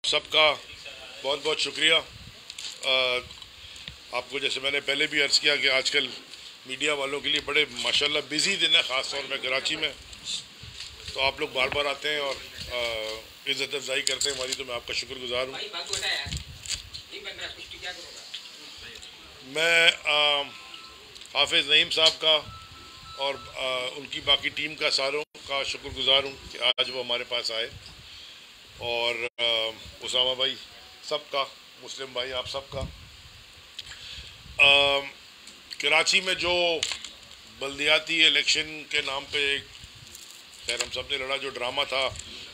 सबका बहुत बहुत शुक्रिया। आपको जैसे मैंने पहले भी अर्ज़ किया कि आजकल मीडिया वालों के लिए बड़े माशाल्लाह बिज़ी दिन है, ख़ास तौर में कराची में। तो आप लोग बार बार आते हैं और इज़्ज़त अफजाई करते हैं हमारी, तो मैं आपका शुक्रगुज़ार हूँ। मैं हाफिज़ नईम साहब का और उनकी बाकी टीम का सारों का शुक्रगुज़ार हूँ कि आज वो हमारे पास आए। और उसामा भाई सबका, मुस्लिम भाई आप सबका, कराची में जो बल्दियाती इलेक्शन के नाम पे खैर हम सब ने लड़ा जो ड्रामा था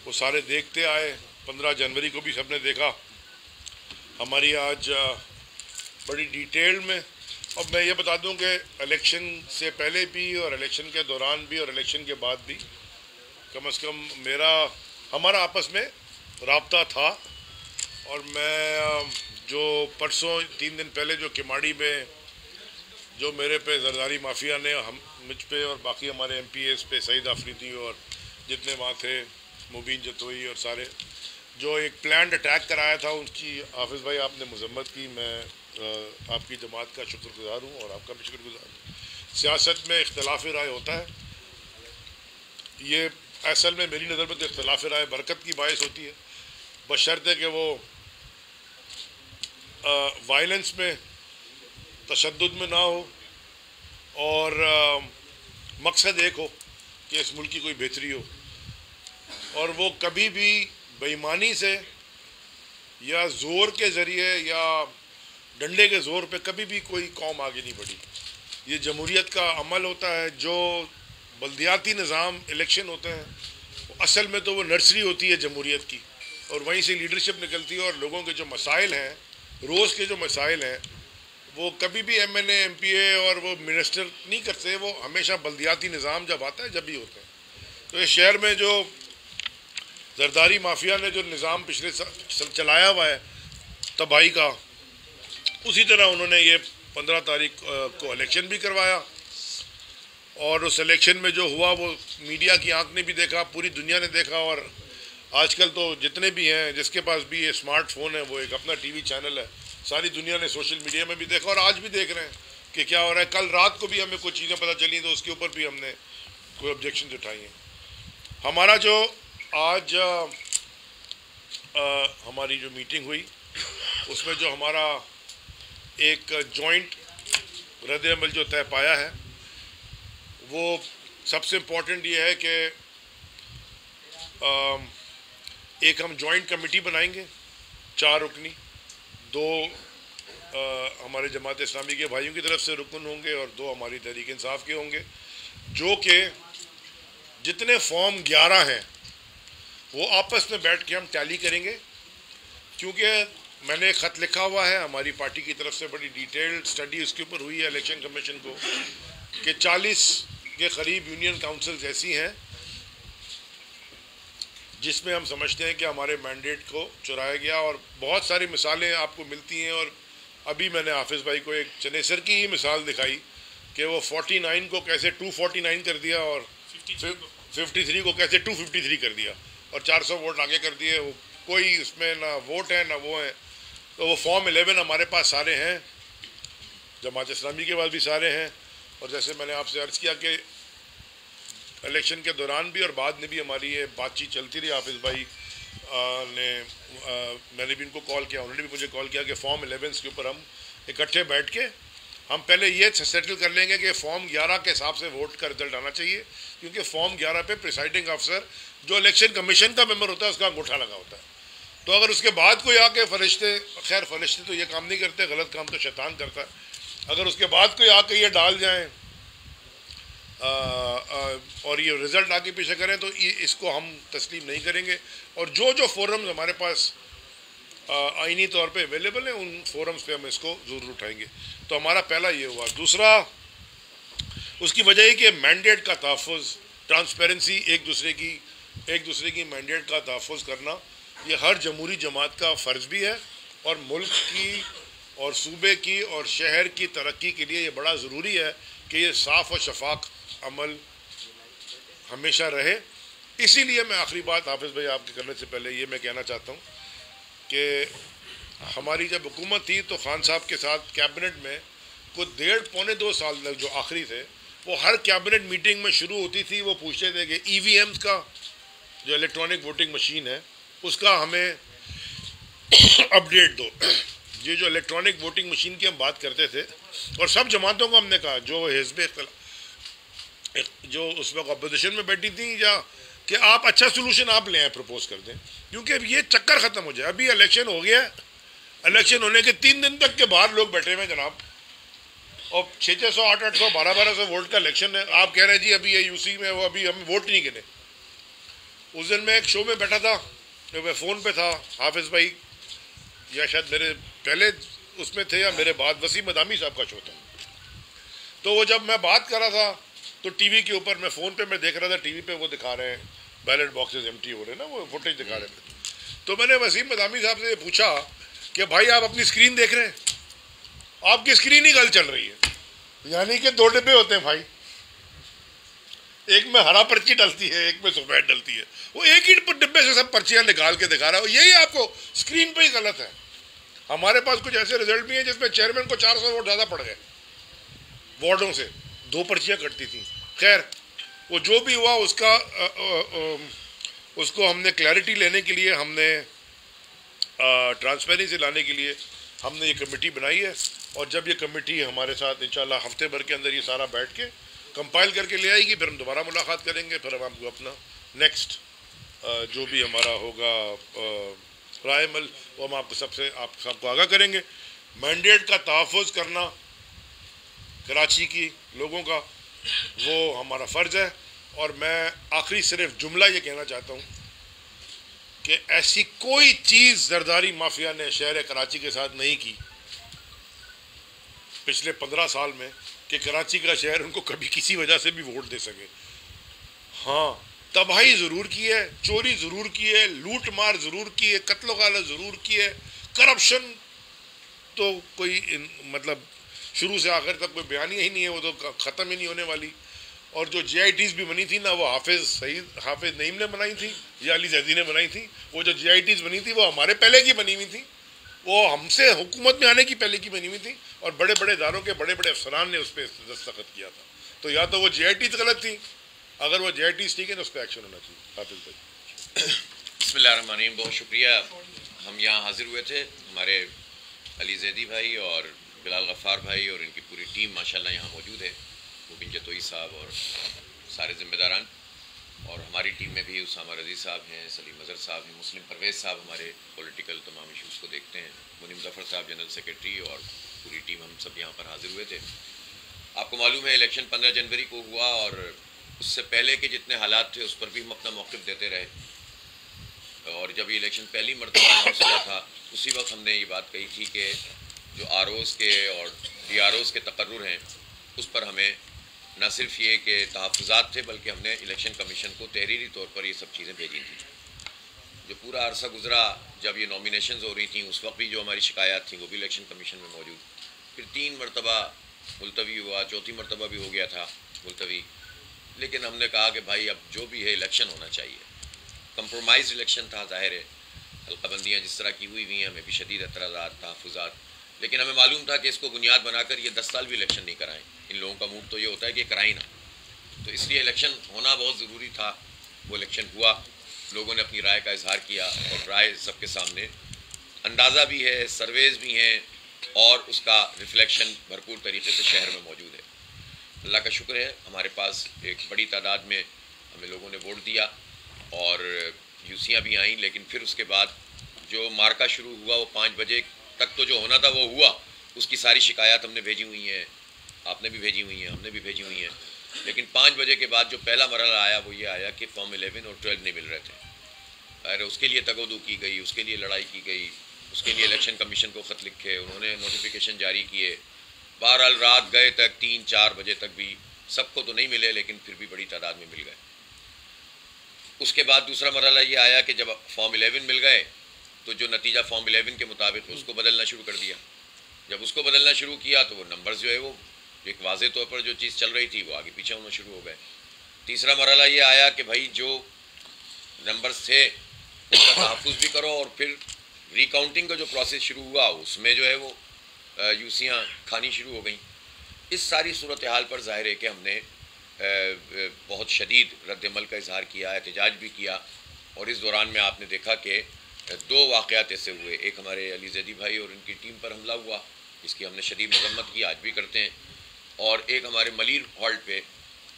वो सारे देखते आए। 15 जनवरी को भी सबने देखा। हमारी आज बड़ी डिटेल में, अब मैं ये बता दूं कि इलेक्शन से पहले भी और इलेक्शन के दौरान भी और इलेक्शन के बाद भी कम से कम हमारा आपस में राब्ता था। और मैं जो परसों 3 दिन पहले जो किमाड़ी में जो मेरे पे जरदारी माफिया ने मुझ पे और बाकी हमारे MPs पे, सईद आफरीदी और जितने वहाँ थे, मुबीन जतोई और सारे, जो एक प्लान्ड अटैक कराया था, उसकी हाफिज़ भाई आपने मजम्मत की। मैं आपकी जमात का शुक्रगुजार हूँ और आपका भी शुक्रगुजार हूँ। सियासत में इख्तलाफ राय होता है, ये असल में मेरी नज़र में तो इख्तलाफ राय बरकत की बायस होती है, बशर्ते कि वो वायलेंस में, तशद्दुद में ना हो और मकसद एक हो कि इस मुल्क की कोई बेहतरी हो। और वो कभी भी बेईमानी से या ज़ोर के ज़रिए या डंडे के ज़ोर पे कभी भी कोई कौम आगे नहीं बढ़ी। ये जमहूरियत का अमल होता है। जो बल्दियाती निज़ाम इलेक्शन होते हैं असल में तो वो नर्सरी होती है जमहूरियत की, और वहीं से लीडरशिप निकलती है। और लोगों के जो मसाइल हैं, रोज़ के जो मसाइल हैं, वो कभी भी MNA MPA और वो मिनिस्टर नहीं करते, वो हमेशा बल्दियाती निज़ाम जब आता है जब भी होते हैं। तो इस शहर में जो जरदारी माफिया ने जो निज़ाम पिछले साल चलाया हुआ है तबाही का, उसी तरह उन्होंने ये 15 तारीख को इलेक्शन भी करवाया। और उस इलेक्शन में जो हुआ वो मीडिया की आंख ने भी देखा, पूरी दुनिया ने देखा। और आजकल तो जितने भी हैं, जिसके पास भी ये स्मार्टफोन है, वो एक अपना TV चैनल है, सारी दुनिया ने सोशल मीडिया में भी देखा और आज भी देख रहे हैं कि क्या हो रहा है। कल रात को भी हमें कुछ चीज़ें पता चली तो उसके ऊपर भी हमने कोई ऑब्जेक्शन उठाई हैं। हमारा जो आज हमारी जो मीटिंग हुई उसमें जो हमारा एक जॉइंट रद्द-ए-अमल जो तय पाया है, वो सबसे इम्पोर्टेंट ये है कि एक हम जॉइंट कमेटी बनाएंगे, 4 रुकनी, 2 हमारे जमात इस्लामी के भाइयों की तरफ से रुकन होंगे और 2 हमारी तहरीक इंसाफ के होंगे। जो कि जितने फॉर्म 11 हैं वो आपस में बैठ के हम टैली करेंगे, क्योंकि मैंने एक ख़त लिखा हुआ है हमारी पार्टी की तरफ से, बड़ी डिटेल्ड स्टडी उसके ऊपर हुई है इलेक्शन कमीशन को, कि 40 के करीब यूनियन काउंसिल्स ऐसी हैं जिसमें हम समझते हैं कि हमारे मैंडेट को चुराया गया। और बहुत सारी मिसालें आपको मिलती हैं। और अभी मैंने हाफिज़ भाई को एक चनेसर की ही मिसाल दिखाई कि वो 49 को कैसे 249 कर दिया और 53 को कैसे 253 कर दिया और 400 वोट आगे कर दिए। वो कोई उसमें ना वोट है ना वो है। तो वो फॉर्म 11 हमारे पास सारे हैं, जमात इस्लामी के पास भी सारे हैं। और जैसे मैंने आपसे अर्ज़ किया कि इलेक्शन के दौरान भी और बाद में भी हमारी ये बातचीत चलती रही। हाफिज़ भाई मैंने भी इनको कॉल किया, उन्होंने भी मुझे कॉल किया कि फॉर्म 11 के ऊपर हम इकट्ठे बैठ के हम पहले ये सेटल कर लेंगे कि फॉर्म 11 के हिसाब से वोट का रिजल्ट आना चाहिए, क्योंकि फॉर्म 11 पे प्रिसाइडिंग अफसर जो इलेक्शन कमीशन का मेंबर होता है उसका अंगूठा लगा होता है। तो अगर उसके बाद कोई आके फरिश्ते, खैर फरिश्ते तो ये काम नहीं करते, गलत काम तो शैतान करता है, अगर उसके बाद कोई आके ये डाल जाए और ये रिज़ल्ट आगे पीछे करें तो इसको हम तस्लीम नहीं करेंगे। और जो जो फोरम्स हमारे पास आईनी तौर पे अवेलेबल हैं उन फोरम्स पे हम इसको ज़रूर उठाएंगे। तो हमारा पहला ये हुआ। दूसरा, उसकी वजह है कि मैंडेट का तहफ़्फ़ुज़, ट्रांसपेरेंसी, एक दूसरे की मैंडेट का तहफ़्फ़ुज़ करना, ये हर जमहूरी जमात का फ़र्ज़ भी है और मुल्क की और सूबे की और शहर की तरक्की के लिए ये बड़ा ज़रूरी है कि ये साफ़ और शफाफ अमल हमेशा रहे। इसीलिए मैं आखिरी बात हाफिज़ भाई आपके करने से पहले ये मैं कहना चाहता हूँ कि हमारी जब हुकूमत थी तो खान साहब के साथ कैबिनेट में कुछ 1.5-2 साल तक जो आखिरी थे, वो हर कैबिनेट मीटिंग में शुरू होती थी, वो पूछते थे कि EVMs का जो इलेक्ट्रॉनिक वोटिंग मशीन है उसका हमें अपडेट दो। ये जो इलेक्ट्रॉनिक वोटिंग मशीन की हम बात करते थे, और सब जमातों को हमने कहा जो हिज़्ब जो उस वक्त अपोजिशन में बैठी थी, या कि आप अच्छा सोल्यूशन आप ले आए, प्रपोज कर दें, क्योंकि अब ये चक्कर ख़त्म हो जाए। अभी इलेक्शन हो गया, इलेक्शन होने के 3 दिन तक के बाद लोग बैठे हुए जनाब, और 600, 800, 1200 वोट का इलेक्शन है। आप कह रहे हैं जी अभी ये यूसी में वो अभी हम वोट नहीं गिने। उस दिन मैं एक शो में बैठा था, तो मैं फ़ोन पे था, हाफिज़ भाई या शायद मेरे पहले उसमें थे या मेरे बाद, वसीम मदामी साहब का शो था। तो वो जब मैं बात कर रहा था तो टीवी के ऊपर, मैं फ़ोन पे मैं देख रहा था, टीवी पे वो दिखा रहे हैं बैलेट बॉक्सेस एम्प्टी हो रहे हैं ना, वो फुटेज दिखा रहे थे। तो मैंने वसीम मदामी साहब से पूछा कि भाई आप अपनी स्क्रीन देख रहे हैं? आपकी स्क्रीन ही गल चल रही है, यानी कि 2 डिब्बे होते हैं भाई, एक में हरा पर्ची डलती है, एक में सफ़ेद डलती है। वो एक ही डिब्बे से सब पर्चियां निकाल के दिखा रहा है, यही आपको स्क्रीन पे ही गलत है। हमारे पास कुछ ऐसे रिजल्ट भी हैं जिसमें चेयरमैन को 400 वोट ज़्यादा पड़ गए वार्डों से, 2 पर्चियां कटती थी। खैर वो जो भी हुआ उसको हमने क्लैरिटी लेने के लिए, हमने ट्रांसपेरेंसी लाने के लिए हमने ये कमेटी बनाई है। और जब ये कमेटी हमारे साथ इंशाल्लाह हफ्ते भर के अंदर ये सारा बैठ के कंपाइल करके ले आएगी, फिर हम दोबारा मुलाकात करेंगे, फिर हम आपको अपना नेक्स्ट जो भी हमारा होगा रायमल, वो हम आपको सबको आगाह करेंगे। मैंडेट का तहफ़्फ़ुज़ करना कराची की लोगों का, वो हमारा फ़र्ज़ है। और मैं आखिरी सिर्फ जुमला ये कहना चाहता हूँ कि ऐसी कोई चीज़ जरदारी माफिया ने शहर कराची के साथ नहीं की पिछले 15 साल में कि कराची का शहर उनको कभी किसी वजह से भी वोट दे सके। हाँ, तबाही ज़रूर की है, चोरी ज़रूर की है, लूट मार ज़रूर की है, कत्ल गालत ज़रूर की है, करप्शन तो कोई मतलब शुरू से आखिर तक कोई बयान ही नहीं है, वो तो ख़त्म ही नहीं होने वाली। और जो GITs भी बनी थी ना, वो हाफिज़ नईम ने बनाई थी या अली जैदी ने बनाई थी। वो जो GITs बनी थी वो हमारे पहले की बनी हुई थी, वो हमसे हुकूमत में आने की पहले की बनी हुई थी, और बड़े बड़े इदारों के बड़े बड़े अफसरान ने उस पर दस्तखत किया था। तो या तो वो GITs गलत थी, अगर वो GITs ठीक है तो उस पर एक्शन होना चाहिए। हाफिज़ भाई। बिस्मिल्लाहिर्रहमानिर्रहीम, बहुत शुक्रिया। हम यहाँ हाजिर हुए थे, हमारे अली जैदी भाई और बिलाल गफ़ार भाई और इनकी पूरी टीम माशाल्लाह यहाँ मौजूद है, मुबिन जतोई साहब और सारे ज़िम्मेदारान, और हमारी टीम में भी उसामा रज़ी साहब हैं, सलीम अज़हर साहब हैं, मुस्लिम परवेज़ साहब हमारे पॉलिटिकल तमाम इशूज़ को देखते हैं, मुनीम ज़फ़र साहब जनरल सेक्रेटरी, और पूरी टीम हम सब यहाँ पर हाजिर हुए थे। आपको मालूम है इलेक्शन 15 जनवरी को हुआ, और उससे पहले के जितने हालात थे उस पर भी हम अपना मौक़िफ़ देते रहे। और जब ये इलेक्शन पहली मरतबा अनाउंस हुआ था, उसी वक्त हमने ये बात कही थी कि जो ROs के और DROs के तकर्रुर हैं उस पर हमें न सिर्फ ये कि तहफ़्फ़ुज़ात थे, बल्कि हमने इलेक्शन कमीशन को तहरीरी तौर पर ये सब चीज़ें भेजी थी। जो पूरा अरसा गुजरा जब ये नॉमिनेशंस हो रही थी, उस वक्त भी जो हमारी शिकायत थी वो भी इलेक्शन कमीशन में मौजूद। फिर 3 मरतबा मुलतवी हुआ, 4थी मरतबा भी हो गया था मुलतवी, लेकिन हमने कहा कि भाई अब जो भी है इलेक्शन होना चाहिए। कंप्रोमाइज़ इलेक्शन था, ज़ाहिर है हल्काबंदियाँ जिस तरह की हुई हैं, हमें भी शदीद एतराज़ात, तहफ़्फ़ुज़ात, लेकिन हमें मालूम था कि इसको बुनियाद बनाकर ये 10 साल भी इलेक्शन नहीं कराएं। इन लोगों का मूड तो ये होता है कि कराई ना, तो इसलिए इलेक्शन होना बहुत ज़रूरी था। वो इलेक्शन हुआ, लोगों ने अपनी राय का इजहार किया, और राय सबके सामने अंदाज़ा भी है, सर्वेज़ भी हैं, और उसका रिफ्लेक्शन भरपूर तरीके से शहर में मौजूद है। अल्लाह का शुक्र है, हमारे पास एक बड़ी तादाद में हमें लोगों ने वोट दिया और यूसियाँ भी आईं, लेकिन फिर उसके बाद जो मार्का शुरू हुआ वो 5 बजे तक तो जो होना था वो हुआ। उसकी सारी शिकायत हमने भेजी हुई हैं, आपने भी भेजी हुई हैं, हमने भी भेजी हुई हैं, लेकिन 5 बजे के बाद जो पहला मरहला आया वो ये आया कि फॉर्म 11 और 12 नहीं मिल रहे थे। अरे उसके लिए तगोदू की गई, उसके लिए लड़ाई की गई, उसके लिए इलेक्शन कमीशन को ख़त लिखे, उन्होंने नोटिफिकेशन जारी किए। बहरहाल रात गए तक 3-4 बजे तक भी सबको तो नहीं मिले, लेकिन फिर भी बड़ी तादाद में मिल गए। उसके बाद दूसरा मरहला ये आया कि जब फॉर्म 11 मिल गए तो जो नतीजा फॉर्म 11 के मुताबिक उसको बदलना शुरू कर दिया। जब उसको बदलना शुरू किया तो वो नंबर्स जो है वो एक वाज़े तौर पर जो चीज़ चल रही थी वो आगे पीछे होना शुरू हो गए। तीसरा मरहला ये आया कि भाई जो नंबर्स थे उसका तहफ़्फ़ुज़ भी करो, और फिर रिकाउंटिंग का जो प्रोसेस शुरू हुआ उसमें जो है वो यूसियाँ खानी शुरू हो गई। इस सारी सूरत हाल पर ज़ाहिर है कि हमने बहुत शदीद रद्दमल का इजहार किया, एहतजाज भी किया। और इस दौरान में आपने देखा कि दो वाक़यात ऐसे हुए, एक हमारे अली ज़ैदी भाई और उनकी टीम पर हमला हुआ, इसकी हमने शदीद मजम्मत की, आज भी करते हैं। और एक हमारे मलीर हॉल्ट पे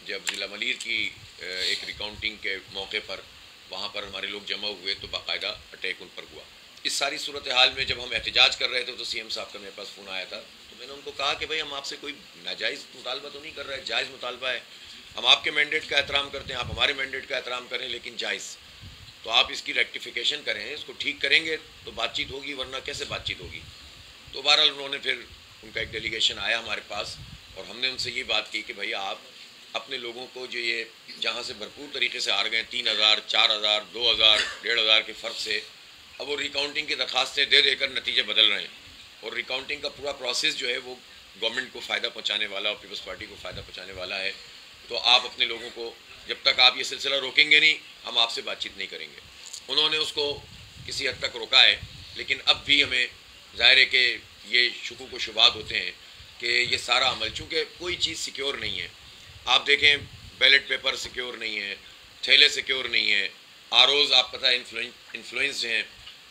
जब ज़िला मलीर की एक रिकाउंटिंग के मौके पर वहाँ पर हमारे लोग जमा हुए तो बाकायदा अटैक उन पर हुआ। इस सारी सूरत हाल में जब हम एहतजाज कर रहे थे तो CM साहब का मेरे पास फ़ोन आया था, तो मैंने उनको कहा कि भाई हम आपसे कोई नाजायज़ मुतालबा तो नहीं कर रहे, जायज़ मुतालबा है, हम आपके मैंडेट का एहतराम करते हैं, आप हमारे मैंडेट का एहतराम करें, लेकिन जायज़, तो आप इसकी रेक्टिफिकेशन करें, इसको ठीक करेंगे तो बातचीत होगी, वरना कैसे बातचीत होगी। तो बहरहाल उन्होंने फिर उनका एक डेलीगेशन आया हमारे पास और हमने उनसे ये बात की कि भैया आप अपने लोगों को जो ये जहाँ से भरपूर तरीके से हार गए 3000, 4000, 2000, 1500 के फ़र्क से, अब वो रिकाउंटिंग की दरखास्तें दे देकर नतीजे बदल रहे हैं। और रिकाउंटिंग का पूरा प्रोसेस जो है वो गवर्नमेंट को फ़ायदा पहुँचाने वाला और पीपल्स पार्टी को फ़ायदा पहुँचाने वाला है। तो आप अपने लोगों को, जब तक आप ये सिलसिला रोकेंगे नहीं, हम आपसे बातचीत नहीं करेंगे। उन्होंने उसको किसी हद तक रोका है, लेकिन अब भी हमें ज़ाहिर है कि ये शुकूक व शुबात होते हैं कि ये सारा अमल, चूँकि कोई चीज़ सिक्योर नहीं है। आप देखें बैलेट पेपर सिक्योर नहीं है, थैले सिक्योर नहीं है, ROs आप पता है इन्फ्लुएंस्ड हैं।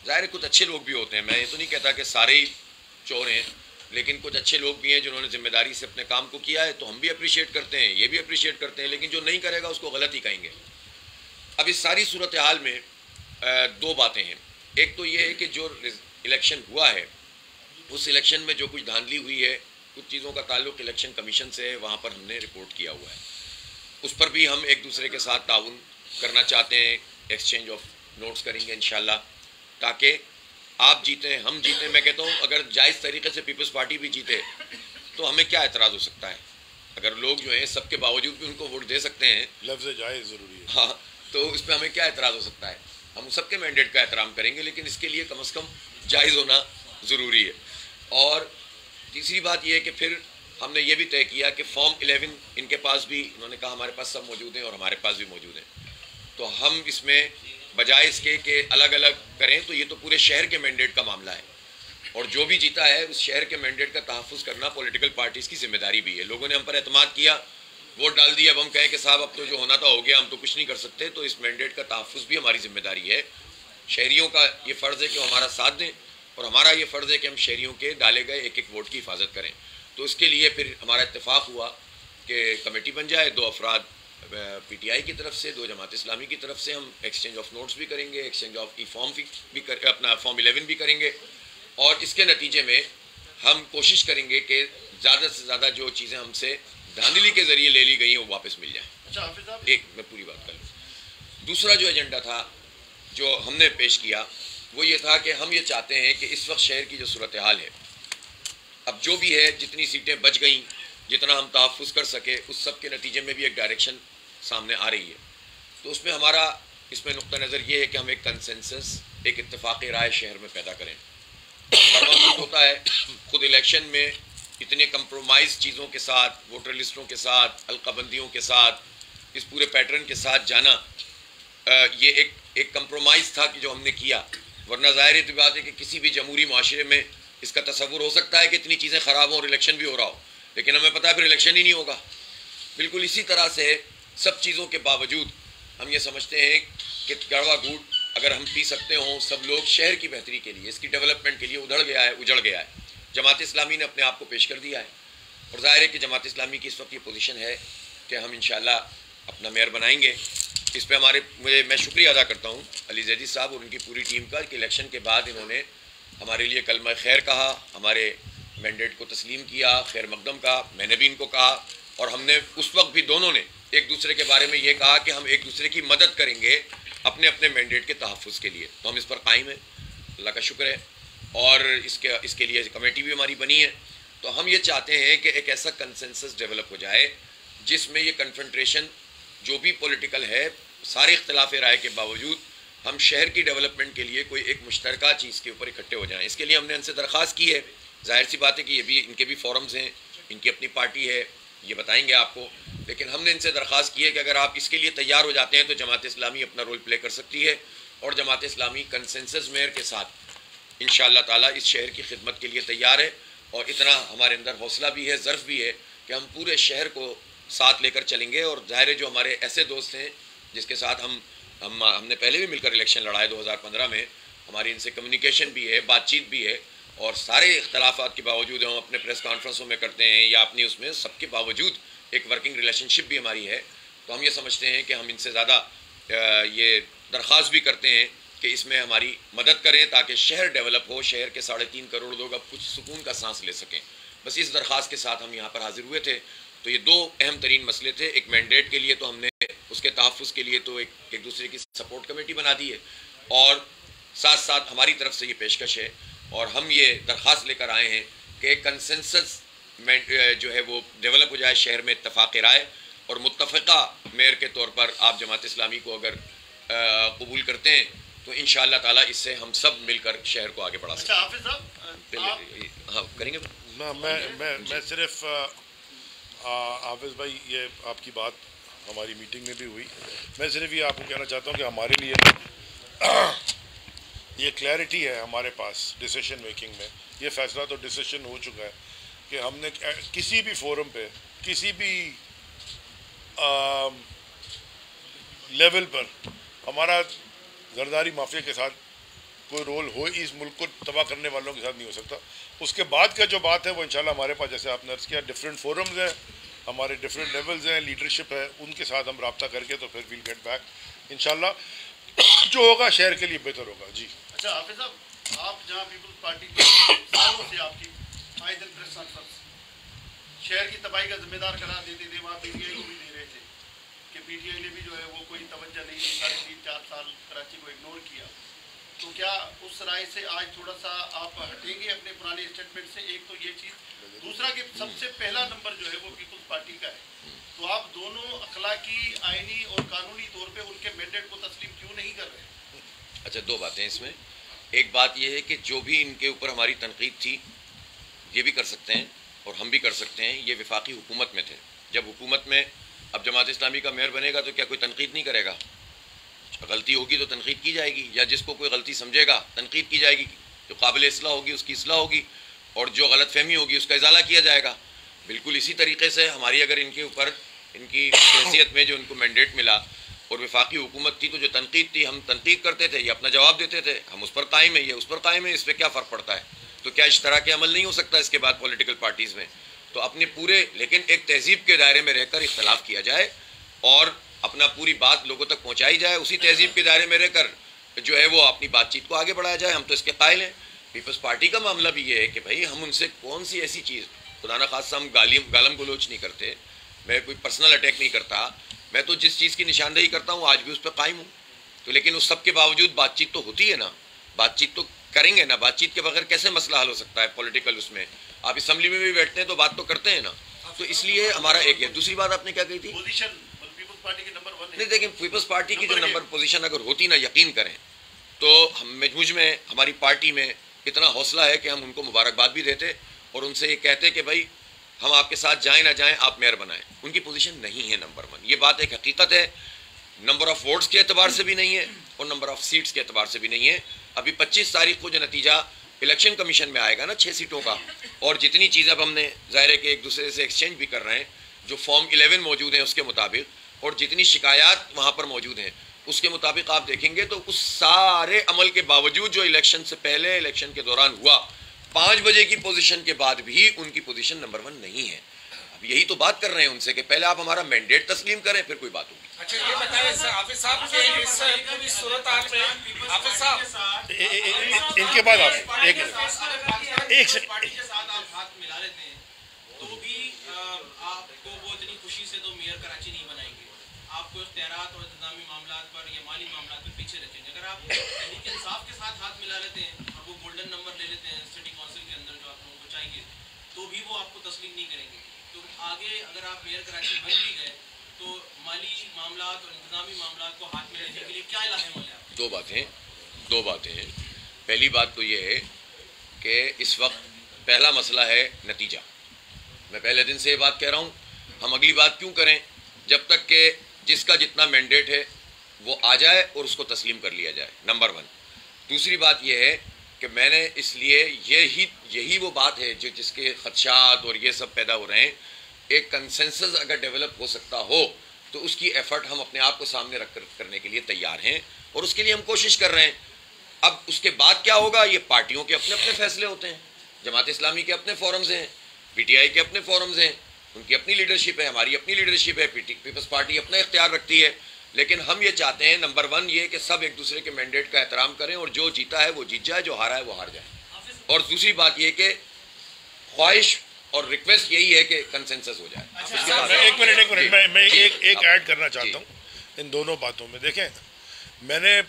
ज़ाहिर कुछ अच्छे लोग भी होते हैं, मैं ये तो नहीं कहता कि सारे ही चोर हैं, लेकिन कुछ अच्छे लोग भी हैं जिन्होंने ज़िम्मेदारी से अपने काम को किया है, तो हम भी अप्रिशिएट करते हैं, ये भी अप्रिशिएट करते हैं, लेकिन जो नहीं करेगा उसको गलत ही कहेंगे। अब इस सारी सूरत हाल में दो बातें हैं। एक तो ये है कि जो इलेक्शन हुआ है उस इलेक्शन में जो कुछ धांधली हुई है, कुछ चीज़ों का ताल्लुक इलेक्शन कमीशन से है, वहाँ पर हमने रिपोर्ट किया हुआ है। उस पर भी हम एक दूसरे के साथ ताउन करना चाहते हैं, एक्सचेंज ऑफ नोट्स करेंगे इंशाल्लाह, ताकि आप जीतें, हम जीतें। मैं कहता हूँ अगर जायज़ तरीके से पीपल्स पार्टी भी जीते तो हमें क्या एतराज़ हो सकता है। अगर लोग जो हैं सबके बावजूद भी उनको वोट दे सकते हैं, लफ्ज़ जायज़ ज़रूरी है, हाँ, तो उस पर हमें क्या एतराज़ हो सकता है। हम सबके मैंडेट का एहतराम करेंगे, लेकिन इसके लिए कम से कम जायज़ होना ज़रूरी है। और तीसरी बात यह है कि फिर हमने ये भी तय किया कि फॉर्म 11 इनके पास भी, उन्होंने कहा हमारे पास सब मौजूद हैं और हमारे पास भी मौजूद हैं, तो हम इसमें बजाय इसके कि अलग अलग करें, तो ये तो पूरे शहर के मैंडेट का मामला है और जो भी जीता है उस शहर के मैंडेट का तहफ़्फ़ुज़ करना पॉलिटिकल पार्टीज़ की जिम्मेदारी भी है। लोगों ने हम पर एतमाद किया, वोट डाल दिया, अब हम कहें कि साहब अब तो जो होना था हो गया, हम तो कुछ नहीं कर सकते, तो इस मैंडेट का तहफ़्फ़ुज़ भी हमारी जिम्मेदारी है। शहरियों का ये फ़र्ज़ है कि वो हमारा साथ दें और हमारा ये फ़र्ज़ है कि हम शहरियों के डाले गए एक एक वोट की हिफाजत करें। तो इसके लिए फिर हमारा इत्तेफाक हुआ कि कमेटी बन जाए, 2 अफराद PTI की तरफ से, 2 जमात इस्लामी की तरफ से, हम एक्सचेंज ऑफ नोट्स भी करेंगे, एक्सचेंज ऑफ फॉर्म भी अपना फॉर्म 11 भी करेंगे और इसके नतीजे में हम कोशिश करेंगे कि ज़्यादा से ज़्यादा जो चीज़ें हमसे धांधली के ज़रिए ले ली गई हैं वो वापस मिल जाएँ। अच्छा, एक मैं पूरी बात कर लूँ। दूसरा जो एजेंडा था जो हमने पेश किया वो ये था कि हम ये चाहते हैं कि इस वक्त शहर की जो सूरत हाल है, अब जो भी है, जितनी सीटें बच गई, जितना हम तहफ़्फ़ुज़ कर सके, उस सब के नतीजे में भी एक डायरेक्शन सामने आ रही है। तो उसमें हमारा इसमें नुक्ता नज़र ये है कि हम एक कंसेंसस, एक इत्तेफ़ाक़ी राय शहर में पैदा करें। परमानेंट होता है खुद इलेक्शन में इतने कंप्रोमाइज़ चीज़ों के साथ, वोटर लिस्टों के साथ, हल्काबंदियों के साथ, इस पूरे पैटर्न के साथ जाना, ये एक कंप्रोमाइज़ था कि जो हमने किया। वरना ज़ाहिर बात है कि किसी भी जमहूरी माशरे में इसका तसव्वुर हो सकता है कि इतनी चीज़ें ख़राब हों और इलेक्शन भी हो रहा हो, लेकिन हमें पता है फिर इलेक्शन ही नहीं होगा। बिल्कुल इसी तरह से सब चीज़ों के बावजूद हम ये समझते हैं कि कड़वा घूंट अगर हम पी सकते हों, सब लोग शहर की बेहतरी के लिए, इसकी डेवलपमेंट के लिए उजड़ गया है। जमात इस्लामी ने अपने आप को पेश कर दिया है और ज़ाहिर है कि जमात इस्लामी की इस वक्त ये पोजीशन है कि हम इंशाल्लाह अपना मेयर बनाएंगे। इस पर मैं शुक्रिया अदा करता हूँ अली ज़ैदी साहब और उनकी पूरी टीम का कि इलेक्शन के बाद इन्होंने हमारे लिए कलमा खैर कहा, हमारे मैंडेट को तस्लीम किया, खैर मकदम का, मैंने भी इनको कहा और हमने उस वक्त भी दोनों ने एक दूसरे के बारे में ये कहा कि हम एक दूसरे की मदद करेंगे अपने अपने मैंडेट के तहफ़्फ़ुज़ के लिए। तो हम इस पर कायम हैं, अल्लाह का शुक्र है। और इसके लिए कमेटी भी हमारी बनी है। तो हम ये चाहते हैं कि एक ऐसा कंसेंसस डेवलप हो जाए जिसमें ये कन्फ्रंट्रेशन जो भी पॉलिटिकल है, सारे इख्तिलाफ राय के बावजूद हम शहर की डेवलपमेंट के लिए कोई एक मुश्तरका चीज़ के ऊपर इकट्ठे हो जाएं। इसके लिए हमने इनसे दरख्वास्त की है। जाहिर सी बात है कि ये भी, इनके भी फोरम्स हैं, इनकी अपनी पार्टी है, ये बताएंगे आपको, लेकिन हमने इनसे दरख्वास्त की है कि अगर आप इसके लिए तैयार हो जाते हैं तो जमात इस्लामी अपना रोल प्ले कर सकती है और जमात इस्लामी कंसेंसस मेयर के साथ इंशाअल्लाह ताला इस शहर की खिदमत के लिए तैयार है और इतना हमारे अंदर हौसला भी है, ज़र्फ़ भी है कि हम पूरे शहर को साथ लेकर चलेंगे। और ज़ाहिर है जो हमारे ऐसे दोस्त हैं जिसके साथ हमने पहले भी मिलकर इलेक्शन लड़ाए 2015 में, हमारी इनसे कम्युनिकेशन भी है, बातचीत भी है और सारे इख्तलाफात के बावजूद हम अपने प्रेस कॉन्फ्रेंसों में करते हैं या अपनी उसमें, सबके बावजूद एक वर्किंग रिलेशनशिप भी हमारी है। तो हम ये समझते हैं कि हम इनसे ज़्यादा ये दरख्वास्त भी करते हैं कि इसमें हमारी मदद करें ताकि शहर डेवलप हो, शहर के 3.5 करोड़ लोग अब कुछ सुकून का सांस ले सकें। बस इस दरख्वास्त के साथ हम यहाँ पर हाजिर हुए थे। तो ये दो अहम तरीन मसले थे। एक मैंडेट के लिए तो हमने उसके तहफ़्फ़ुज़ के लिए तो एक दूसरे की सपोर्ट कमेटी बना दी है और साथ साथ हमारी तरफ से ये पेशकश है और हम ये दरख्वास्त लेकर आए हैं कि कंसेंसस जो है वो डेवलप हो जाए शहर में, इत्तफ़ाक़ राय और मुत्तफ़िक़ा मेयर के तौर पर आप जमात इस्लामी को अगर कबूल करते हैं तो इंशाअल्लाह ताला इससे हम सब मिलकर शहर को आगे बढ़ा सकते हैं। हाफिज़ साहब, हाँ करेंगे ना, मैं सिर्फ हाफिज़ भाई, ये आपकी बात हमारी मीटिंग में भी हुई। मैं सिर्फ ये आपको कहना चाहता हूँ कि हमारे लिए ये क्लैरिटी है हमारे पास डिसीजन मेकिंग में। ये फ़ैसला तो डिसीजन हो चुका है कि हमने किसी भी फोरम पे, किसी भी लेवल पर हमारा जरदारी माफिया के साथ कोई रोल हो, इस मुल्क को तबाह करने वालों के साथ नहीं हो सकता। उसके बाद का जो बात है वो इंशाल्लाह हमारे पास, जैसे आपने अर्ज़ किया, डिफरेंट फोरम्स हैं, हमारे डिफरेंट लेवल्स हैं, लीडरशिप है, उनके साथ हम रब्ता करके तो फिर विल गेट बैक इंशाल्लाह। जो होगा शहर के लिए बेहतर होगा। जी अच्छा हाफिज़ साहब, आप जहाँ पीपल्स पार्टी के सालों से आपकी आए दिन प्रेस कॉन्फ्रेंस शहर की तबाही का जिम्मेदार करार देते थे, वहाँ पीटीआई को भी दे रहे थे कि पीटीआई ने भी जो है वो कोई तवज्जो नहीं दी, 3.5-4 साल कराची को इग्नोर किया। तो क्या उस राय से आज थोड़ा सा आप हटेंगे अपने पुराने स्टेटमेंट से? एक तो ये चीज़, दूसरा कि सबसे पहला नंबर जो है वो पीपल्स पार्टी का है, तो आप दोनों अखलाकी, आईनी और कानूनी तौर पे उनके मैंडेट को तस्लीम क्यों नहीं कर रहे? अच्छा, दो बातें इसमें। एक बात यह है कि जो भी इनके ऊपर हमारी तनकीद थी ये भी कर सकते हैं और हम भी कर सकते हैं। ये वफाकी हुकूमत में थे, जब हुकूमत में अब जमात इस्लामी का मेयर बनेगा तो क्या कोई तनकीद नहीं करेगा? गलती होगी तो तनकीद की जाएगी, या जिसको कोई गलती समझेगा तनकीद की जाएगी, जो काबिल इस्लाह होगी उसकी इस्लाह होगी और जो गलत फहमी होगी उसका इजाला किया जाएगा। बिल्कुल इसी तरीके से हमारी अगर इनके ऊपर, इनकी हैसियत में जो इनको मैंडेट मिला और वफाकी हुकूमत थी, तो जो तनकीद थी हम तनकीद करते थे, ये अपना जवाब देते थे, हम उस पर कायम है, ये उस पर कायम है, इस पर क्या फ़र्क पड़ता है? तो क्या इस तरह के अमल नहीं हो सकता इसके बाद पॉलिटिकल पार्टीज़ में? तो अपने पूरे, लेकिन एक तहजीब के दायरे में रहकर इख्तलाफ किया जाए और अपना पूरी बात लोगों तक पहुँचाई जाए, उसी तहजीब के दायरे में रहकर जो है वो अपनी बातचीत को आगे बढ़ाया जाए। हम तो इसके कायल हैं। पीपल्स पार्टी का मामला भी ये है कि भाई हम उनसे कौन सी ऐसी चीज़, खुदा न खासा हम गालम गलोच नहीं करते, मैं कोई पर्सनल अटैक नहीं करता, मैं तो जिस चीज़ की निशानदेही करता हूँ आज भी उस पर कायम हूँ। तो लेकिन उस सब के बावजूद बातचीत तो होती है ना, बातचीत तो करेंगे ना। बातचीत के बगैर कैसे मसला हल हो सकता है पॉलिटिकल? उसमें आप असम्बली में भी बैठते हैं तो बात तो करते हैं ना। तो इसलिए हमारा एक है। दूसरी बात आपने क्या कही थी? पोजीशन पीपल्स पार्टी के नंबर 1 है। नहीं, देखिए पीपल्स पार्टी की जो नंबर पोजीशन अगर होती ना, यकीन करें, तो हम मुझ में, हमारी पार्टी में इतना हौसला है कि हम उनको मुबारकबाद भी देते और उनसे ये कहते कि भाई हम आपके साथ जाएं ना जाएं, आप मेयर बनाएं। उनकी पोजीशन नहीं है नंबर 1, ये बात एक हकीकत है। नंबर ऑफ वोट्स के एतबार से भी नहीं है और नंबर ऑफ सीट्स के एतबार से भी नहीं है। अभी 25 तारीख को जो नतीजा इलेक्शन कमीशन में आएगा ना 6 सीटों का, और जितनी चीज़ें अब हमने ज़ाहिर है कि एक दूसरे से एक्सचेंज भी कर रहे हैं, जो फॉर्म 11 मौजूद हैं उसके मुताबिक, और जितनी शिकायत वहाँ पर मौजूद हैं उसके मुताबिक आप देखेंगे तो उस सारे अमल के बावजूद जो इलेक्शन से पहले, इलेक्शन के दौरान हुआ, 5 बजे की पोजीशन के बाद भी उनकी पोजीशन नंबर 1 नहीं है। अब यही तो बात कर रहे हैं उनसे कि पहले आप हमारा मैंडेट तस्लीम करें, फिर कोई बात होगी। अच्छा ये बताइए हाफिज साहब के इस पूरी सूरत हाल में हाफिज साहब इनके बाद आप एक पार्टी के साथ आप हाथ मिला लेते हैं तो भी आपको वो इतनी खुशी से तो मेयर कराची नहीं बनाएंगे, आपको इख्तियारात और इंतजामी मामलात पर या माली मामलात पर पीछे रखेंगे। अगर आप तहरीक इंसाफ के साथ हाथ मिला लेते हैं और वो गोल्डन नंबर ले लेते हैं सिटी काउंसिल के अंदर जो आप लोगों को चाहिए, तो भी वो आपको तस्लीम नहीं करेंगे। तो आगे अगर आप मेयर कराची बन भी गए तो माली मामलात और इंतजामी मामलात को हाथ में लेने के लिए क्या इलाहे हैं? दो बातें हैं। पहली बात तो ये है कि इस वक्त पहला मसला है नतीजा। मैं पहले दिन से ये बात कह रहा हूँ, हम अगली बात क्यों करें जब तक कि जिसका जितना मैंडेट है वो आ जाए और उसको तस्लीम कर लिया जाए, नंबर 1। दूसरी बात यह है कि मैंने इसलिए यही वो बात है जो जिसके खदशात और ये सब पैदा हो रहे हैं। एक कंसेंसस अगर डेवलप हो सकता हो तो उसकी एफर्ट हम अपने आप को सामने रख करने के लिए तैयार हैं और उसके लिए हम कोशिश कर रहे हैं। अब उसके बाद क्या होगा, ये पार्टियों के अपने अपने फैसले होते हैं। जमात इस्लामी के अपने फोरम्स हैं, पीटीआई के अपने फोरम्स हैं, उनकी अपनी लीडरशिप है, हमारी अपनी लीडरशिप है, पीपल्स पार्टी अपना इख्तियार रखती है। लेकिन हम ये चाहते हैं नंबर 1 ये कि सब एक दूसरे के मैंडेट का एहतराम करें और जो जीता है वो जीत जाए, जो हारा है वो हार जाए। और दूसरी बात ये कि ख्वाहिश और रिक्वेस्ट यही है कि कंसेंसस हो जाए। एक मिनट मैं एक ऐड करना चाहता हूँ इन दोनों बातों में। देखें, मैंने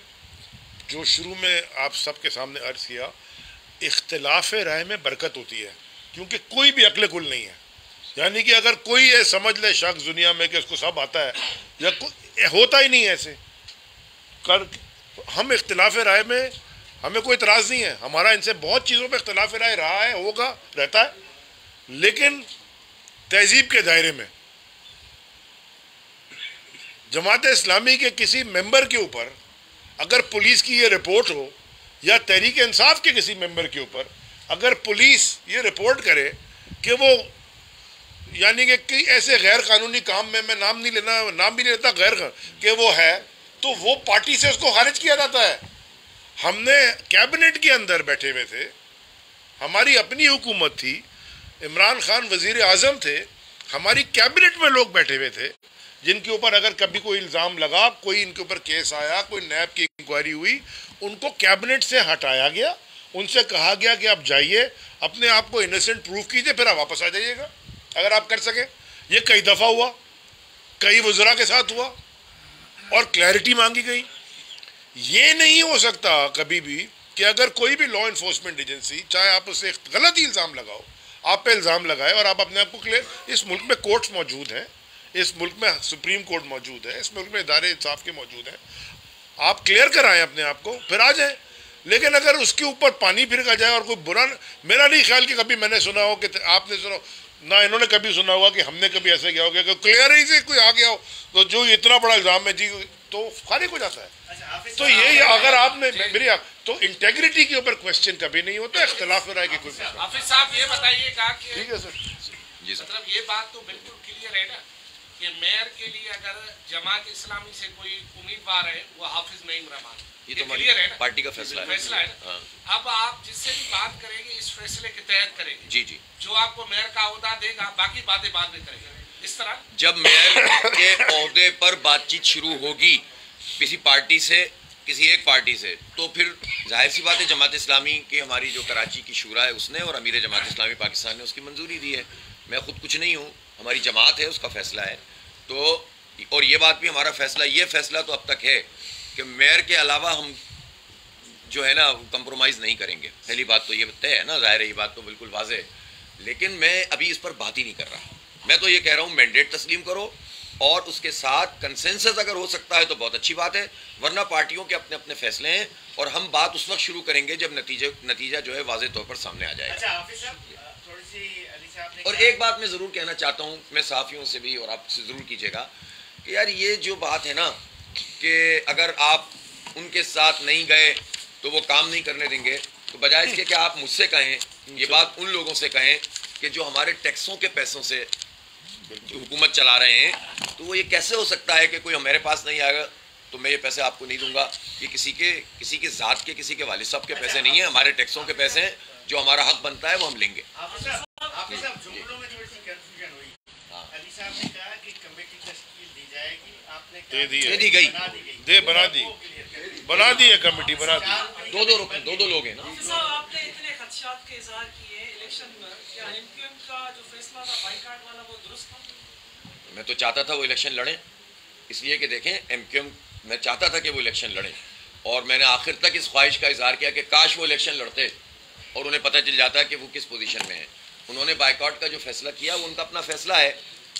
जो शुरू में आप सबके सामने अर्ज किया, इख्तिलाफ राय में बरकत होती है, क्योंकि कोई भी अक्ल कुल नहीं है। यानी कि अगर कोई ये समझ ले शख्स दुनिया में कि उसको सब आता है, या होता ही नहीं ऐसे कर, हम इख्तिलाफ राय में हमें कोई इतराज़ नहीं है। हमारा इनसे बहुत चीज़ों पर इख्तिलाफ राय रहा है, होगा, रहता है, लेकिन तहजीब के दायरे में। जमात इस्लामी के किसी मेंबर के ऊपर अगर पुलिस की ये रिपोर्ट हो, या तहरीक इंसाफ के किसी मेंबर के ऊपर अगर पुलिस ये रिपोर्ट करे कि वो यानी कि ऐसे गैर कानूनी काम में, मैं नाम भी नहीं लेता, गैर कि वो है, तो वो पार्टी से उसको खारिज किया जाता है। हमने कैबिनेट के अंदर बैठे हुए थे, हमारी अपनी हुकूमत थी, इमरान खान वजीर आज़म थे, हमारी कैबिनेट में लोग बैठे हुए थे जिनके ऊपर अगर कभी कोई इल्ज़ाम लगा, कोई इनके ऊपर केस आया, कोई नैब की इंक्वायरी हुई, उनको कैबिनेट से हटाया गया, उनसे कहा गया कि आप जाइए, अपने आप को इनोसेंट प्रूफ कीजिए, फिर आप वापस आ जाइएगा अगर आप कर सके। ये कई दफ़ा हुआ, कई वज़रा के साथ हुआ और क्लैरिटी मांगी गई। ये नहीं हो सकता कभी भी कि अगर कोई भी लॉ इन्फोर्समेंट एजेंसी, चाहे आप उससे गलत ही इल्ज़ाम लगाओ, आप पे इल्ज़ाम लगाए और आप अपने आप को क्लियर, इस मुल्क में कोर्ट्स मौजूद हैं, इस मुल्क में सुप्रीम कोर्ट मौजूद है, इस मुल्क में इदारे इंसाफ के मौजूद हैं, आप क्लियर कराएं अपने आप को, फिर आ जाएं। लेकिन अगर उसके ऊपर पानी फिर का जाए और कोई बुरा, मेरा नहीं ख्याल कि कभी मैंने सुना हो कि आपने सुना ना, इन्होंने कभी सुना होगा कि हमने कभी ऐसा किया होगा कि क्लियर ही से कोई आ गया हो तो जो इतना बड़ा इल्ज़ाम है जी तो खारिज हो जाता है। तो ये अगर आपने मेरी तो इंटेग्रिटी के ऊपर क्वेश्चन कभी नहीं होता, इख्तिलाफ राय की कोई। हाफिज साहब ये बताइएगा कि ठीक है सर, मतलब ये बात तो बिल्कुल क्लियर है ना कि मेयर के लिए अगर जमात इस्लामी से कोई उम्मीदवार है वो हाफिज नईम रहमान, ये तो क्लियर है ना, पार्टी का फैसला है ना। अब आप जिससे भी बात करेंगे इस फैसले के तहत करेंगे, जी, जो आपको मेयर का ओहदा देगा, बाकी बातें बाद में करेंगे। इस तरह जब मेयर के ओहदे पर बातचीत शुरू होगी किसी पार्टी से, किसी एक पार्टी से, तो फिर जाहिर सी बात है जमात इस्लामी की, हमारी जो कराची की शूरा है उसने और अमीर जमात इस्लामी पाकिस्तान ने उसकी मंजूरी दी है। मैं खुद कुछ नहीं हूँ, हमारी जमात है, उसका फैसला है। तो और ये बात भी हमारा फैसला, ये फैसला तो अब तक है कि मेयर के अलावा हम जो है ना कंप्रोमाइज़ नहीं करेंगे। पहली बात तो ये तय है ना, जाहिर है ये बात तो बिल्कुल वाज़ेह है। लेकिन मैं अभी इस पर बात ही नहीं कर रहा, मैं तो ये कह रहा हूँ मैंडेट तस्लीम करो और उसके साथ कंसेंसस अगर हो सकता है तो बहुत अच्छी बात है, वरना पार्टियों के अपने अपने फैसले हैं और हम बात उस वक्त शुरू करेंगे जब नतीजा जो है वाज़ेह तौर पर सामने आ जाएगा। और एक बात मैं ज़रूर कहना चाहता हूँ, मैं सहाफ़ियों से भी और आपसे ज़रूर कीजिएगा कि यार ये जो बात है ना कि अगर आप उनके साथ नहीं गए तो वो काम नहीं करने देंगे, तो बजाय इसके कि आप मुझसे कहें, ये बात उन लोगों से कहें कि जो हमारे टैक्सों के पैसों से हुकूमत चला रहे हैं, तो वो ये कैसे हो सकता है कि कोई हमारे पास नहीं आएगा तो मैं ये पैसे आपको नहीं दूंगा। ये किसी के ज़ात के, किसी के वालिद साहब के पैसे नहीं है, हमारे टैक्सों के पैसे हैं, जो हमारा हक बनता है वो हम लेंगे। बना दी है कमेटी, बना दी। दो लोग हैं ना। आपने इतने खदशात के इज़हार किए इलेक्शन में, क्या एमक्यूएम का जो फैसला था बाइकाट वाला वो दुरुस्त था? मैं तो चाहता था वो इलेक्शन लड़ें, इसलिए कि देखें एमक्यूएम, मैं चाहता था कि वो इलेक्शन लड़ें और मैंने आखिर तक इस ख्वाहिश का इजहार किया कि काश वो इलेक्शन लड़ते और उन्हें पता चल जाता कि वो किस पोजीशन में है। उन्होंने बाइकआउट का जो फैसला किया वो उनका अपना फैसला है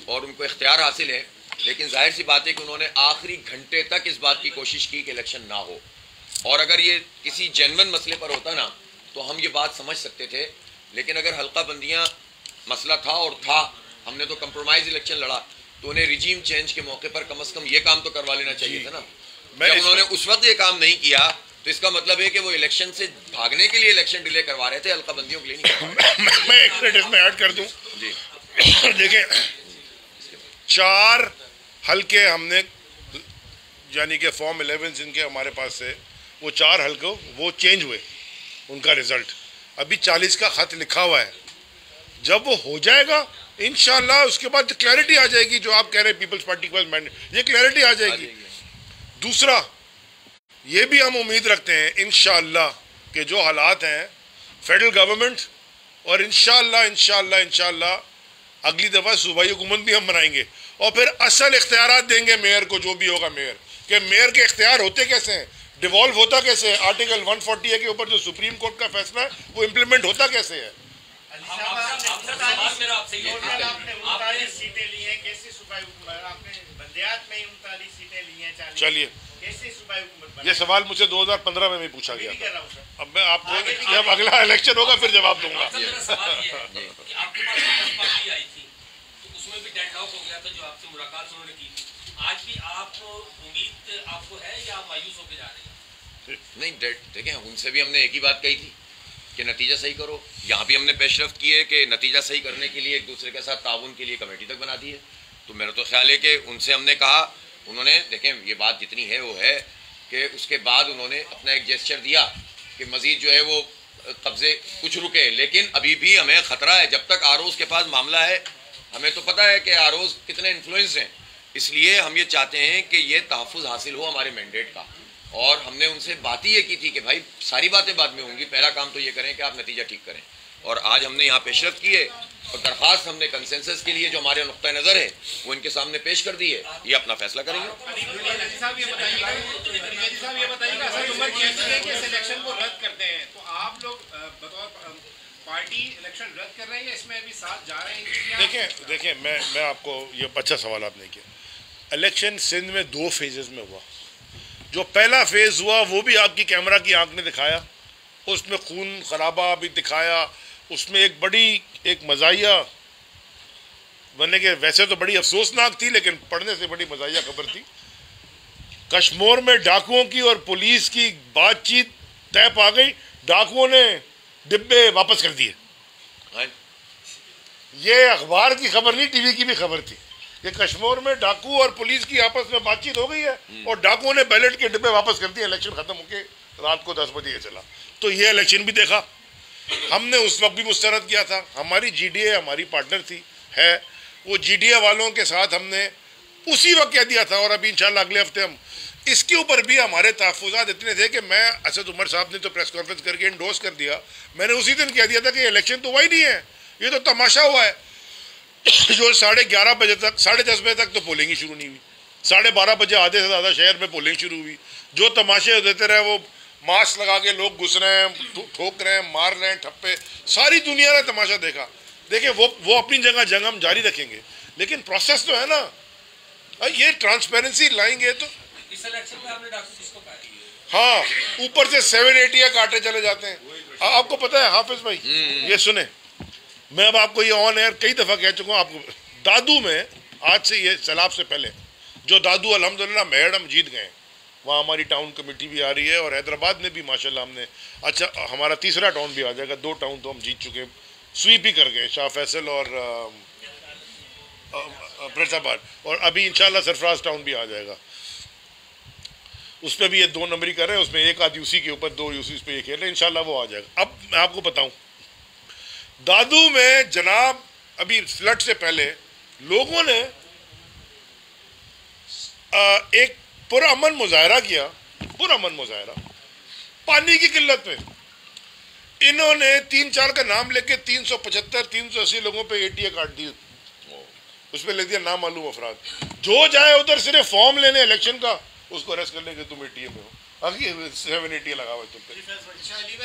और उनको इख्तियार हासिल है, लेकिन जाहिर सी बात है कि उन्होंने आखिरी घंटे तक इस बात की कोशिश की कि इलेक्शन ना हो। और अगर ये किसी जेन्युइन मसले पर होता ना तो हम ये बात समझ सकते थे, लेकिन अगर हल्का बंदियाँ मसला था और था, हमने तो कंप्रोमाइज इलेक्शन लड़ा, तो उन्हें रिजीम चेंज के मौके पर कम से कम ये काम तो करवा लेना चाहिए था ना। जब उन्होंने उस वक्त ये काम नहीं किया तो इसका मतलब है कि वो इलेक्शन से भागने के लिए इलेक्शन डिले करवा रहे थे, हल्काबंदियों के लिए नहीं। मैं एक मिनट इसमें ऐड कर दूं जी। देखिए 4 हल्के हमने यानी कि फॉर्म 11 जिनके हमारे पास से वो 4 हल्के वो चेंज हुए, उनका रिजल्ट अभी 40 का खत लिखा हुआ है। जब वो हो जाएगा इंशाल्लाह उसके बाद क्लैरिटी आ जाएगी। जो आप कह रहे हैं पीपल्स पार्टी के पास मैंडेट, ये क्लैरिटी आ जाएगी। दूसरा ये भी हम उम्मीद रखते हैं इंशाल्लाह कि जो हालात हैं फेडरल गवर्नमेंट और इंशाल्लाह अगली दफ़ा सूबाई हुकूमत भी हम बनाएंगे और फिर असल इख्तियारात देंगे मेयर को, जो भी होगा मेयर के। मेयर के इख्तियार होते कैसे हैं, डिवॉल्व होता कैसे है, आर्टिकल 140 के ऊपर जो सुप्रीम कोर्ट का फैसला है वो इम्प्लीमेंट होता कैसे है। चलिए ये सवाल मुझसे 2015 में भी पूछा गया था। अब मैं आपको जब अगला इलेक्शन होगा फिर जवाब दूंगा। उसमें भी डेडलॉक हो गया था जो आपसे मुलाकात उन्होंने की थी। आज भी आपको उम्मीद आपको है या आप मायूस होकर जा रहे हैं? नहीं, देखें उनसे भी हमने एक ही बात कही थी कि नतीजा सही करो। यहाँ भी हमने पेशरफ्त की है कि नतीजा सही करने के लिए एक दूसरे के साथ ताउन के लिए कमेटी तक बना दी है। तो मेरा तो ख्याल है कि उनसे हमने कहा, उन्होंने देखें ये बात जितनी है वो है कि उसके बाद उन्होंने अपना एक जेस्चर दिया कि मजीद जो है वो कब्जे कुछ रुके, लेकिन अभी भी हमें ख़तरा है। जब तक आरोज के पास मामला है, हमें तो पता है कि आरोज कितने इन्फ्लुएंस हैं, इसलिए हम ये चाहते हैं कि ये तहफ़्फ़ुज़ हासिल हो हमारे मैंडेट का। और हमने उनसे बात ही ये की थी कि भाई सारी बातें बाद में होंगी, पहला काम तो ये करें कि आप नतीजा ठीक करें। और आज हमने यहाँ पेशरफ की है और दरख्वास्त हमने कंसेंसस के लिए जो हमारे नुक्ता नज़र है वो इनके सामने पेश कर दी है, ये अपना फैसला करेंगे। पार्टी इलेक्शन रद्द कर रहे हैं या इसमें अभी साथ जा रहे हैं? देखिए मैं आपको ये अच्छा सवाल आपने किया। इलेक्शन सिंध में 2 फेजेस में हुआ। जो पहला फेज हुआ वो भी आपकी कैमरा की आंख ने दिखाया, उसमें खून खराबा भी दिखाया, उसमें एक बड़ी एक मज़ाहिया बनने के वैसे तो बड़ी अफसोसनाक थी लेकिन पढ़ने से बड़ी मज़ाहिया खबर थी। कश्मीर में डाकुओं की और पुलिस की बातचीत तय पा गई, डाकुओं ने डिब्बे वापस कर दिए। ये अखबार की खबर नहीं, टीवी की भी खबर थी कि कश्मीर में डाकू और पुलिस की आपस में बातचीत हो गई है और डाकुओं ने बैलेट के डिब्बे वापस कर दिए। इलेक्शन खत्म होके रात को 10 बजे चला। तो ये इलेक्शन भी देखा हमने, उस वक्त भी मुस्तरद किया था। हमारी GDA हमारी पार्टनर थी है, वो GDA वालों के साथ हमने उसी वक्त कह दिया था। और अभी इंशाल्लाह अगले हफ्ते हम इसके ऊपर भी हमारे तहफ़्फ़ुज़ात इतने थे कि मैं असद उमर साहब ने तो प्रेस कॉन्फ्रेंस करके इंडोर्स कर दिया। मैंने उसी दिन कह दिया था कि इलेक्शन तो हुआ ही नहीं है, ये तो तमाशा हुआ है। जो 11:30 बजे तक 10:30 बजे तक तो पोलिंग ही शुरू नहीं हुई, 12:30 बजे आधे से ज़्यादा शहर में पोलिंग शुरू हुई। जो तमाशे देते रहे, वो मास्क लगा के लोग घुस रहे हैं, ठोक रहे हैं, मार रहे हैं ठप्पे, सारी दुनिया ने तमाशा देखा। देखिए वो अपनी जगह जंग हम जारी रखेंगे, लेकिन प्रोसेस तो है ना, ये ट्रांसपेरेंसी लाएंगे तो। इस इलेक्शन में आपने डॉक्टर किसको काटी? हाँ, ऊपर से 780 काटे चले जाते हैं। आपको पता है हाफिज भाई, ये सुने, मैं अब आपको ये ऑन एयर कई दफ़ा कह चुका हूँ आपको। दादू में आज से ये सैलाब से पहले जो दादू अल्हम्दुलिल्लाह मेहड़ हम जीत गए, वहाँ हमारी टाउन कमेटी भी आ रही है और हैदराबाद में भी माशाल्लाह हमने अच्छा हमारा 3रा टाउन भी आ जाएगा। 2 टाउन तो हम जीत चुके, स्वीप ही कर गए, शाह फैसल और फैसलाबाद, और अभी इंशाल्लाह सरफराज टाउन भी आ जाएगा। उस पर भी ये 2 नंबरी कर रहे हैं, उसमें एक आदि उसी के ऊपर 2 उसी पे ये खेल रहे हैं, इंशाल्लाह वो आ जाएगा। अब मैं आपको बताऊं, दादू में जनाब अभी फ्लड से पहले लोगों ने एक पुरअमन मुजाहरा किया, पुरअमन मुजाहरा पानी की किल्लत में। इन्होंने 3-4 का नाम लेके 375-380 लोगों पे ATA काट दी, उसमें लिख दिया नामालूम अफराद। जो जाए उधर सिर्फ फॉर्म लेने इलेक्शन का, उसको अरेस्ट करने के तुम ATA में हो, आगे 780 लगा हुआ तुम पे।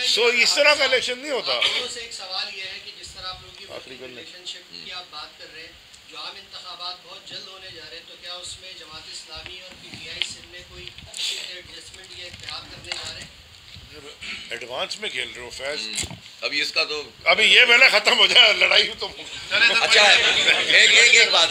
सो इस तरह का इलेक्शन नहीं होता। एक सवाल ये है कि जिस तरह आप लोगों की रिलेशनशिप की आप बात कर रहे हैं, जो आम इंतखाबात बहुत जल्द होने जा रहे हैं, तो क्या उसमें जमात इस्लामी और PTI सिंध में कोई एडजस्टमेंट या इत्तेहाद करने जा रहे हैं? एडवांस में खेल रहे हो फैज, अभी इसका तो अभी ये पहले खत्म हो जाए लड़ाई तो। अच्छा है, एक बात